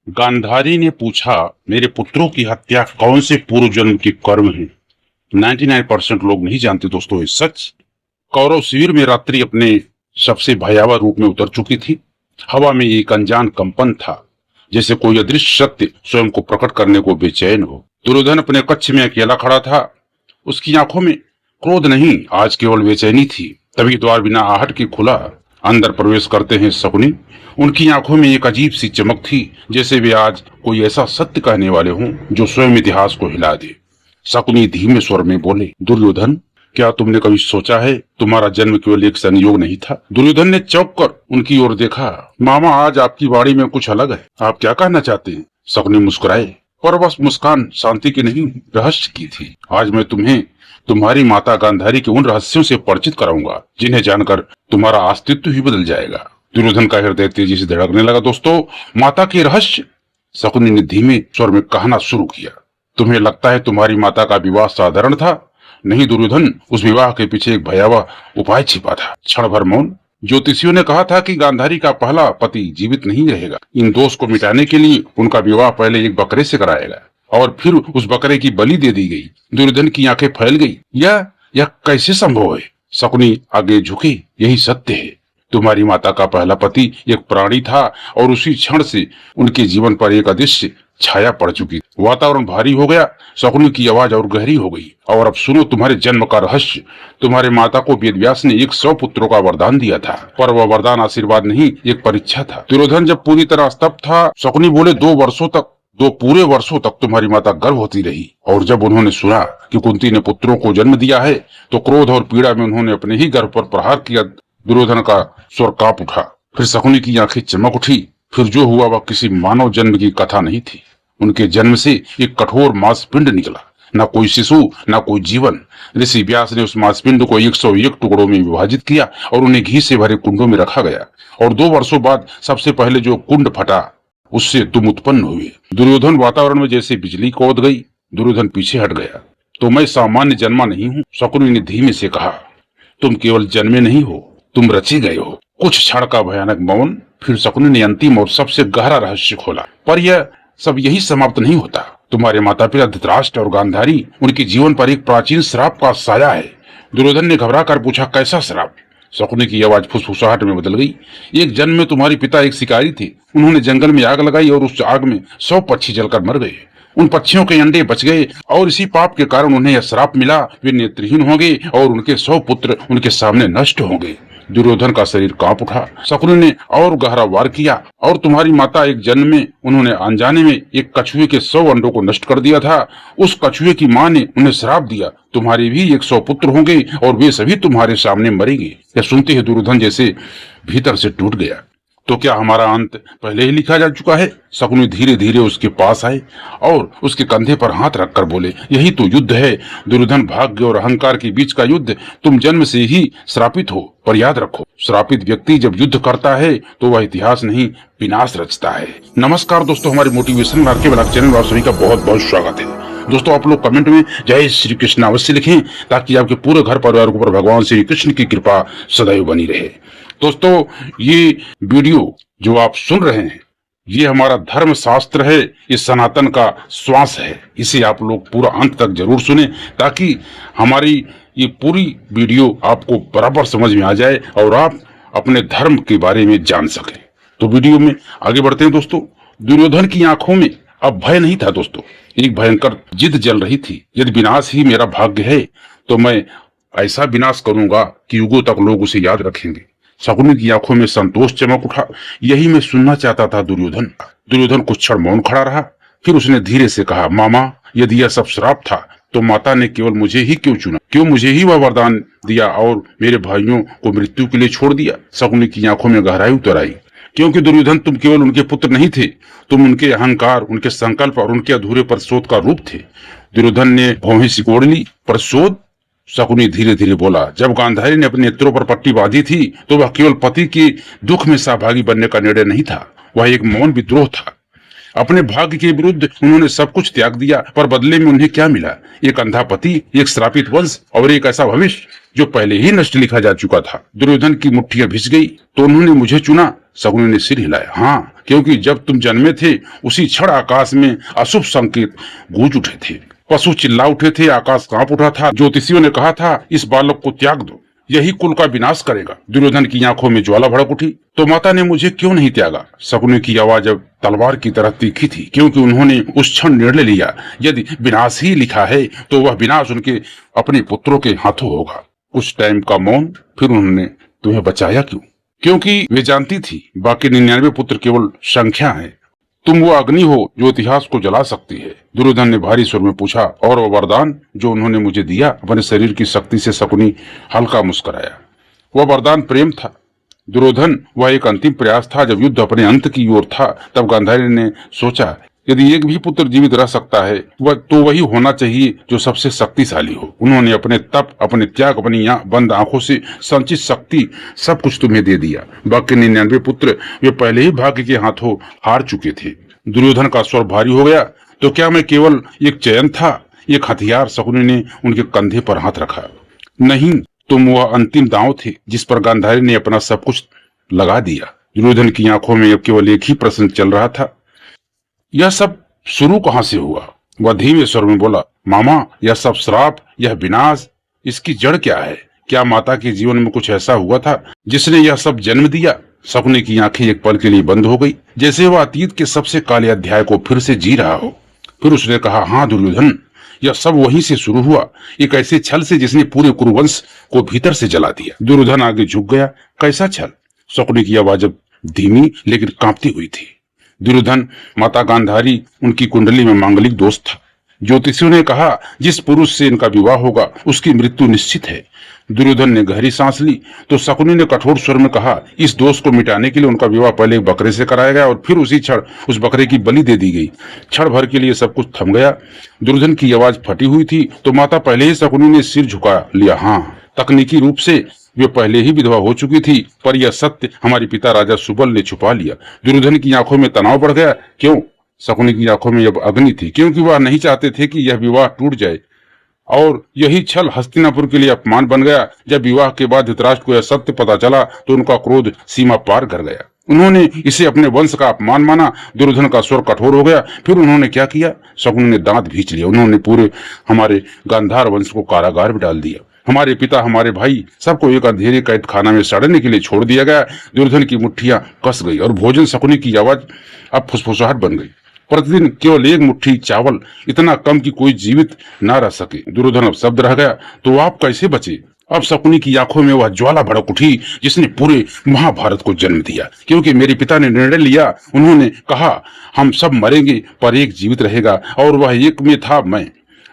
गांधारी ने पूछा, मेरे पुत्रों की हत्या कौन से पूर्व जन्म के कर्म है। 99% लोग नहीं जानते दोस्तों ये सच। कौरव शिविर में रात्रि अपने सबसे भयावह रूप में उतर चुकी थी। हवा में एक अनजान कंपन था, जैसे कोई अदृश्य सत्य स्वयं को प्रकट करने को बेचैन हो। दुर्योधन अपने कक्ष में अकेला खड़ा था। उसकी आंखों में क्रोध नहीं, आज केवल बेचैनी थी। तभी द्वार बिना आहट के खुला। अंदर प्रवेश करते हैं शकुनी। उनकी आंखों में एक अजीब सी चमक थी, जैसे वे आज कोई ऐसा सत्य कहने वाले हों जो स्वयं इतिहास को हिला दे। शकुनी धीमे स्वर में बोले, दुर्योधन, क्या तुमने कभी सोचा है तुम्हारा जन्म केवल एक संयोग नहीं था। दुर्योधन ने चौंक कर उनकी ओर देखा। मामा, आज आपकी वाणी में कुछ अलग है। आप क्या कहना चाहते हैं। शकुनी मुस्कुराए, पर बस मुस्कान शांति की नहीं, रहस्य की थी। आज मैं तुम्हें तुम्हारी माता गांधारी के उन रहस्यों से परिचित कराऊंगा जिन्हें जानकर तुम्हारा अस्तित्व ही बदल जाएगा। दुर्योधन का हृदय तेजी से धड़कने लगा। दोस्तों, माता के रहस्य। शकुनी ने धीमे स्वर में कहना शुरू किया, तुम्हें लगता है तुम्हारी माता का विवाह साधारण था। नहीं दुर्योधन, उस विवाह के पीछे एक भयावह उपाय छिपा था। क्षण भर मौन। ज्योतिषियों ने कहा था कि गांधारी का पहला पति जीवित नहीं रहेगा। इन दोष को मिटाने के लिए उनका विवाह पहले एक बकरे से कराएगा और फिर उस बकरे की बलि दे दी गई। दुर्योधन की आंखें फैल गई। यह कैसे संभव है। शकुनी आगे झुके, यही सत्य है। तुम्हारी माता का पहला पति एक प्राणी था और उसी क्षण से उनके जीवन पर एक अदृश्य छाया पड़ चुकी। वातावरण भारी हो गया। शकुनी की आवाज और गहरी हो गई। और अब सुनो तुम्हारे जन्म का रहस्य। तुम्हारे माता को वेदव्यास ने 100 पुत्रों का वरदान दिया था, पर वह वरदान आशीर्वाद नहीं, एक परीक्षा था। दुर्योधन जब पूरी तरह स्तब्ध था, शकुनी बोले, 2 पूरे वर्षों तक तुम्हारी माता गर्भवती रही। और जब उन्होंने सुना कि कुंती ने पुत्रों को जन्म दिया है, तो क्रोध और पीड़ा में उन्होंने अपने ही गर्भ पर प्रहार किया। दुर्योधन का स्वर कांप उठा। फिर शकुनी की आंखें चमक उठी। फिर जो हुआ वह किसी मानव जन्म की कथा नहीं थी। उनके जन्म से एक कठोर मांसपिंड निकला। न कोई शिशु, न कोई जीवन। ऋषि व्यास ने उस मांसपिंड को 101 टुकड़ों में विभाजित किया और उन्हें घी से भरे कुंडों में रखा गया। और 2 वर्षों बाद सबसे पहले जो कुंड फटा, उससे तुम उत्पन्न हुए। दुर्योधन वातावरण में जैसे बिजली कौद गई। दुर्योधन पीछे हट गया। तो मैं सामान्य जन्मा नहीं हूँ, शकुनी ने धीमे से कहा। तुम केवल जन्मे नहीं हो, तुम रचे गए हो। कुछ क्षण का भयानक मौन। फिर शकुनी ने अंतिम और सबसे गहरा रहस्य खोला। पर यह सब यही समाप्त नहीं होता। तुम्हारे माता पिता धृतराष्ट्र और गांधारी, उनके जीवन पर एक प्राचीन श्राप का साया है। दुर्योधन ने घबरा कर पूछा, कैसा श्राप। शकुनी की आवाज फुसफुसाहट में बदल गई। एक जन्म में तुम्हारे पिता एक शिकारी थे। उन्होंने जंगल में आग लगाई और उस आग में 100 पक्षी जलकर मर गए। उन पक्षियों के अंडे बच गए और इसी पाप के कारण उन्हें यह श्राप मिला। वे नेत्रहीन होंगे और उनके 100 पुत्र उनके सामने नष्ट होंगे। दुर्योधन का शरीर कांप उठा। शकुनी ने और गहरा वार किया। और तुम्हारी माता एक जन्म में, उन्होंने अनजाने में एक कछुए के 100 अंडों को नष्ट कर दिया था। उस कछुए की मां ने उन्हें श्राप दिया, तुम्हारे भी 100 पुत्र होंगे और वे सभी तुम्हारे सामने मरेंगे। यह सुनते ही दुर्योधन जैसे भीतर से टूट गया। तो क्या हमारा अंत पहले ही लिखा जा चुका है। शकुनी धीरे धीरे उसके पास आए और उसके कंधे पर हाथ रखकर बोले, यही तो युद्ध है दुर्योधन, भाग्य और अहंकार के बीच का युद्ध। तुम जन्म से ही श्रापित हो, पर याद रखो, श्रापित व्यक्ति जब युद्ध करता है तो वह इतिहास नहीं, विनाश रचता है। नमस्कार दोस्तों, हमारे मोटिवेशन आरके ब्लॉग चैनल में आप सभी का बहुत बहुत स्वागत है। दोस्तों, आप लोग कमेंट में जय श्री कृष्ण अवश्य लिखें, ताकि आपके पूरे घर परिवार के ऊपर भगवान श्री कृष्ण की कृपा सदैव बनी रहे। दोस्तों, ये वीडियो जो आप सुन रहे हैं, ये हमारा धर्म शास्त्र है, ये सनातन का श्वास है। इसे आप लोग पूरा अंत तक जरूर सुने, ताकि हमारी ये पूरी वीडियो आपको बराबर समझ में आ जाए और आप अपने धर्म के बारे में जान सकें। तो वीडियो में आगे बढ़ते हैं। दोस्तों, दुर्योधन की आंखों में अब भय नहीं था। दोस्तों, एक भयंकर जिद जल रही थी। यदि विनाश ही मेरा भाग्य है तो मैं ऐसा विनाश करूंगा कि युगों तक लोग उसे याद रखेंगे। शकुनी की आंखों में संतोष चमक उठा। यही मैं सुनना चाहता था दुर्योधन। दुर्योधन कुछ क्षण मौन खड़ा रहा। फिर उसने धीरे से कहा, मामा, यदि यह सब श्राप था तो माता ने केवल मुझे ही क्यों चुना। क्यों मुझे ही वह वरदान दिया और मेरे भाइयों को मृत्यु के लिए छोड़ दिया। शकुनी की आंखों में गहराई उतर आई। क्योंकि दुर्योधन, तुम केवल उनके पुत्र नहीं थे, तुम उनके अहंकार, उनके संकल्प और उनके अधूरे परिशोध का रूप थे। दुर्योधन ने भौहें सिकोड़ ली। परिशोध? शकुनी धीरे धीरे बोला, जब गांधारी ने अपने नेत्रों पर पट्टी बांधी थी तो वह केवल पति के दुख में सहभागी बनने का निर्णय नहीं था, वह एक मौन विद्रोह था। अपने भाग्य के विरुद्ध उन्होंने सब कुछ त्याग दिया, पर बदले में उन्हें क्या मिला? एक अंधा पति, एक श्रापित वंश और एक ऐसा भविष्य जो पहले ही नष्ट लिखा जा चुका था। दुर्योधन की मुट्ठियां भिज गई। तो उन्होंने मुझे चुना? शकुनी ने सिर हिलाया। हाँ, क्योंकि जब तुम जन्मे थे उसी क्षण आकाश में अशुभ संकेत गूंज उठे थे। पशु चिल्ला उठे थे, आकाश कांप उठा था। ज्योतिषियों ने कहा था इस बालक को त्याग दो, यही कुल का विनाश करेगा। दुर्योधन की आंखों में ज्वाला भड़क उठी। तो माता ने मुझे क्यों नहीं त्यागा? शकुनी की आवाज अब तलवार की तरह तीखी थी, क्योंकि उन्होंने उस क्षण निर्णय लिया, यदि विनाश ही लिखा है तो वह विनाश उनके अपने पुत्रों के हाथों होगा। कुछ टाइम का मौन, फिर उन्होंने तुम्हें बचाया क्यों? क्योंकि वे जानती थी बाकी 99 पुत्र केवल संख्या है। तुम वो अग्नि हो जो इतिहास को जला सकती है। दुर्योधन ने भारी स्वर में पूछा। और वो वरदान जो उन्होंने मुझे दिया? अपने शरीर की शक्ति से शकुनी हल्का मुस्कुराया। वह वरदान प्रेम था दुर्योधन, वह एक अंतिम प्रयास था। जब युद्ध अपने अंत की ओर था तब गांधारी ने सोचा, यदि एक भी पुत्र जीवित रह सकता है वह तो वही होना चाहिए जो सबसे शक्तिशाली हो। उन्होंने अपने तप, अपने त्याग, अपनी बंद आंखों से संचित शक्ति सब कुछ तुम्हें दे दिया। बाकी 99 पुत्र वे पहले ही भाग्य के हाथों हार चुके थे। दुर्योधन का स्वर भारी हो गया। तो क्या मैं केवल एक चयन था, एक हथियार? शकुनी ने उनके कंधे पर हाथ रखा। नहीं, तुम वह अंतिम दांव थे जिस पर गांधारी ने अपना सब कुछ लगा दिया। दुर्योधन की आंखों में अब केवल एक ही प्रश्न चल रहा था, यह सब शुरू कहां से हुआ? वह धीमे स्वर में बोला, मामा, यह सब श्राप, यह विनाश, इसकी जड़ क्या है? क्या माता के जीवन में कुछ ऐसा हुआ था जिसने यह सब जन्म दिया? शकुनी की आंखें एक पल के लिए बंद हो गई, जैसे वह अतीत के सबसे काले अध्याय को फिर से जी रहा हो। फिर उसने कहा, हाँ दुर्योधन, यह सब वहीं से शुरू हुआ, एक ऐसे छल से जिसने पूरे कुरुवंश को भीतर से जला दिया। दुर्योधन आगे झुक गया। कैसा छल? शकुनी की आवाज अब धीमी लेकिन कांपती हुई थी। दुर्योधन, माता गांधारी, उनकी कुंडली में मांगलिक दोष था। ज्योतिषियों ने कहा जिस पुरुष से इनका विवाह होगा उसकी मृत्यु निश्चित है। दुर्योधन ने गहरी सांस ली। तो शकुनी ने कठोर स्वर में कहा, इस दोष को मिटाने के लिए उनका विवाह पहले एक बकरे से कराया गया और फिर उसी क्षण उस बकरे की बलि दे दी गई। क्षण भर के लिए सब कुछ थम गया। दुर्योधन की आवाज फटी हुई थी। तो माता, पहले ही शकुनी ने सिर झुका लिया। हाँ, तकनीकी रूप से वे पहले ही विधवा हो चुकी थी, पर यह सत्य हमारे पिता राजा सुबल ने छुपा लिया। दुर्योधन की आंखों में तनाव बढ़ गया। क्यों? शकुनी की आंखों में अब अग्नि थी, क्योंकि वह नहीं चाहते थे कि यह विवाह टूट जाए। और यही छल हस्तिनापुर के लिए अपमान बन गया। जब विवाह के बाद धृतराष्ट्र को यह सत्य पता चला तो उनका क्रोध सीमा पार कर गया। उन्होंने इसे अपने वंश का अपमान माना। दुर्योधन का स्वर कठोर हो गया। फिर उन्होंने क्या किया? शकुनी ने दांत भींच लिया। उन्होंने पूरे हमारे गांधार वंश को कारागार में डाल दिया। हमारे पिता, हमारे भाई, सबको एक अंधेरे कैद खाना में सड़ने के लिए छोड़ दिया गया। दुर्योधन की मुट्ठियां कस गई और भोजन शकुनी की आवाज अब फुसफुसाहट बन गई। प्रतिदिन केवल एक मुट्ठी चावल, इतना कम कि कोई जीवित न रह सके। दुर्योधन अब शब्द रह गया। तो आप कैसे बचे? अब शकुनी की आंखों में वह ज्वाला भड़क उठी जिसने पूरे महाभारत को जन्म दिया। क्योंकि मेरे पिता ने निर्णय लिया, उन्होंने कहा हम सब मरेंगे पर एक जीवित रहेगा, और वह एक में था मैं।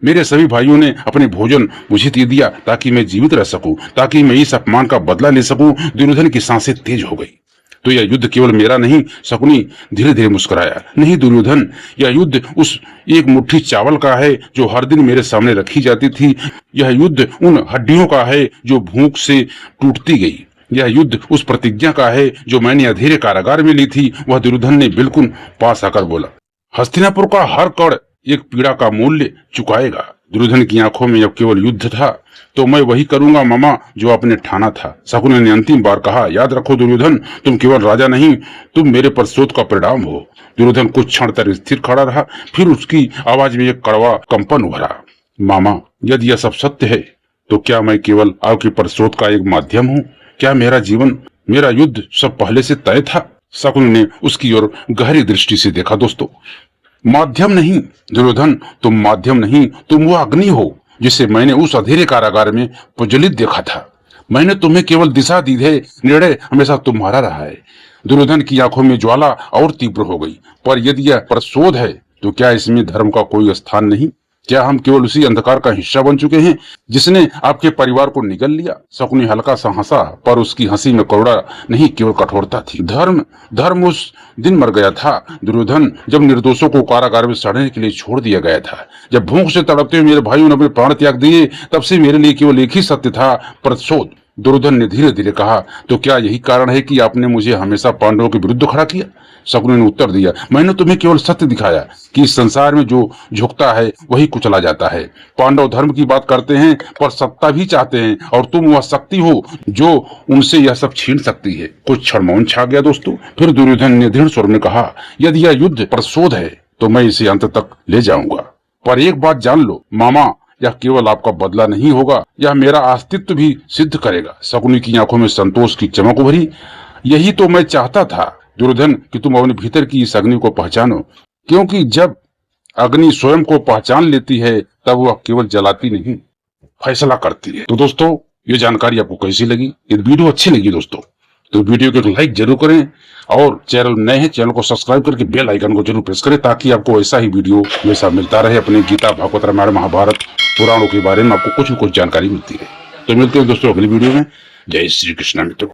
मेरे सभी भाइयों ने अपने भोजन मुझे दे दिया ताकि मैं जीवित रह सकूं, ताकि मैं इस अपमान का बदला ले सकूं। दुर्योधन की सांसें तेज हो गई। तो यह युद्ध केवल मेरा नहीं। शकुनी धीरे धीरे मुस्कुराया। नहीं दुर्योधन, यह युद्ध उस एक मुट्ठी चावल का है जो हर दिन मेरे सामने रखी जाती थी। यह युद्ध उन हड्डियों का है जो भूख से टूटती गई। यह युद्ध उस प्रतिज्ञा का है जो मैंने अंधेरे कारागार में ली थी। वह दुर्योधन ने बिल्कुल पास आकर बोला। हस्तिनापुर का हर कण एक पीड़ा का मूल्य चुकाएगा। दुर्योधन की आंखों में अब केवल युद्ध था। तो मैं वही करूंगा मामा जो आपने ठाना था। शकुनी ने अंतिम बार कहा। याद रखो दुर्योधन, तुम केवल राजा नहीं, तुम मेरे प्रतिशोध का परिणाम हो। दुर्योधन कुछ क्षण तक स्थिर खड़ा रहा, फिर उसकी आवाज में एक कड़वा कंपन उभरा। मामा, यदि यह सब सत्य है तो क्या मैं केवल आपके प्रतिशोध का एक माध्यम हूँ? क्या मेरा जीवन, मेरा युद्ध सब पहले से तय था? शकुनी ने उसकी ओर गहरी दृष्टि से देखा। दोस्तों, माध्यम नहीं दुर्योधन, तुम माध्यम नहीं, तुम वो अग्नि हो जिसे मैंने उस अंधेरे कारागार में प्रज्वलित देखा था। मैंने तुम्हें केवल दिशा दी है, निर्णय हमेशा तुम्हारा रहा है। दुर्योधन की आंखों में ज्वाला और तीव्र हो गई। पर यदि यह प्रतिशोध है तो क्या इसमें धर्म का कोई स्थान नहीं? क्या हम केवल उसी अंधकार का हिस्सा बन चुके हैं जिसने आपके परिवार को निगल लिया? शकुनी हल्का सा हंसा, पर उसकी हंसी में करुणा नहीं, केवल कठोरता थी। धर्म उस दिन मर गया था दुर्योधन, जब निर्दोषों को कारागार में सड़ने के लिए छोड़ दिया गया था। जब भूख से तड़पते हुए मेरे भाइयों ने अपने प्राण त्याग दिए, तब से मेरे लिए केवल एक ही सत्य था, प्रतिशोध। दुर्योधन ने धीरे धीरे कहा, तो क्या यही कारण है कि आपने मुझे हमेशा पांडवों के विरुद्ध खड़ा किया? शकुनी ने उत्तर दिया, मैंने तुम्हें केवल सत्य दिखाया कि इस संसार में जो झुकता है वही कुचला जाता है। पांडव धर्म की बात करते हैं पर सत्ता भी चाहते हैं, और तुम वह शक्ति हो जो उनसे यह सब छीन सकती है। कुछ क्षण मौन छा गया दोस्तों। फिर दुर्योधन ने दृढ़ स्वर में कहा, यदि यह युद्ध प्रतिशोध है तो मैं इसे अंत तक ले जाऊंगा, पर एक बात जान लो मामा, यह केवल आपका बदला नहीं होगा, यह मेरा अस्तित्व भी सिद्ध करेगा। शकुनी की आंखों में संतोष की चमक उभरी। यही तो मैं चाहता था दुर्योधन, कि तुम अपने भीतर की इस अग्नि को पहचानो, क्योंकि जब अग्नि स्वयं को पहचान लेती है तब वह केवल जलाती नहीं, फैसला करती है। तो दोस्तों, ये जानकारी आपको कैसी लगी? यदि वीडियो अच्छी लगी दोस्तों तो वीडियो को एक लाइक जरूर करें, और चैनल नए हैं चैनल को सब्सक्राइब करके बेल आइकन को जरूर प्रेस करें, ताकि आपको ऐसा ही वीडियो हमेशा मिलता रहे। अपने गीता, भागवत, रामायण, महाभारत, पुराणों के बारे में आपको कुछ न कुछ जानकारी मिलती रहे। तो मिलते हैं दोस्तों अगली वीडियो में। जय श्री कृष्ण मित्रों।